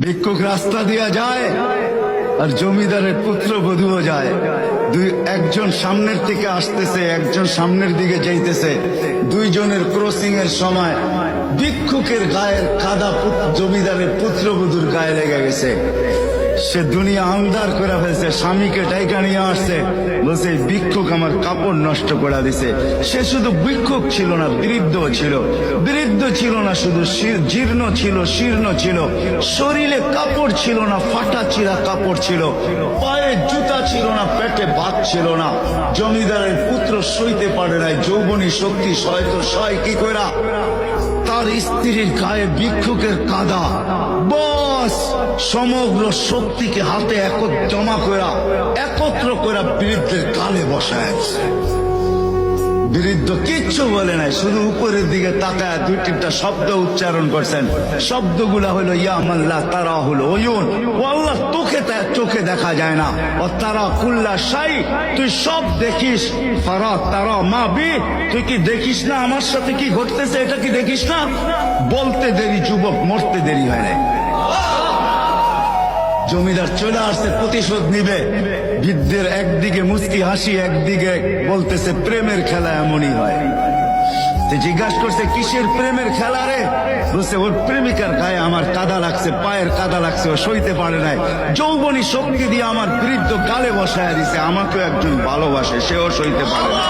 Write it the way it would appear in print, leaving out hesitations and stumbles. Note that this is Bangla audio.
ভিক্ষুক রাস্তা দিয়া যায় আর জমিদারের পুত্রবধূও যায়। একজন সামনের থেকে আসতেছে, একজন সামনের দিকে যাইতেছে। দুইজনের ক্রসিং এর সময় ভিক্ষুকের গায়ের কাদা জমিদারের পুত্রবধূর গায়ে লেগে গেছে। সে দুনিয়া আন্ধার করে ফেলছে, স্বামীকে ডাইকা নিয়ে আসছে, বলছে ভিক্ষুক আমার কাপড় নষ্ট করে দিছে। সে শুধু ভিক্ষুক ছিল না, বৃদ্ধ ছিল। বৃদ্ধ ছিল না শুধু, জীর্ণ ছিল, শীর্ণ ছিল, শরীরে কাপড় ছিল না, ফাটা চিরা কাপড় ছিল, পায়ে জুতা ছিল না, পেটে ভাত ছিল না। জমিদারের পুত্র সইতে পারে নাই, যৌবনী শক্তি সয় কি কইরা তার স্ত্রীর গায়ে ভিক্ষুকের কাদা, বস সমগ্র শক্তিকে হাতে একত্র করা বৃদ্ধের কালে বসায়। বৃদ্ধ কিচ্ছু বলে নাই, শুধু উপরের দিকে তাকায় দুই তিনটা শব্দ উচ্চারণ করছেন। শব্দগুলা হলো ইয়া মাল্লাহ তারা হলো ওয়ুন, ও আল্লাহ চোখে দেখা যায় না, ও তারা কুল্লা শাই, তুই সব দেখিস। ফারা তারা মা বি, তুই কি দেখিস না আমার সাথে কি ঘটতেছে, এটা কি দেখিস না? বলতে দেরি যুবক, মরতে দেরি হয় না। জমিদার চলে আসছে, প্রতিশোধ নিবে। বৃদ্ধের একদিকে মুস্কি হাসি, একদিকে বলতেছে প্রেমের খেলা এমনই হয়। জিজ্ঞাসা করছে কিসের প্রেমের খেলা রে? বলছে ওর প্রেমিকার গায়ে আমার কাদা লাগছে, পায়ের কাদা লাগছে, ও সইতে পারে নাই। যৌবনী শক্তি দিয়ে আমার বৃদ্ধ গালে বসায় দিছে। আমাকেও একজন ভালোবাসে, সেও সইতে পারে না।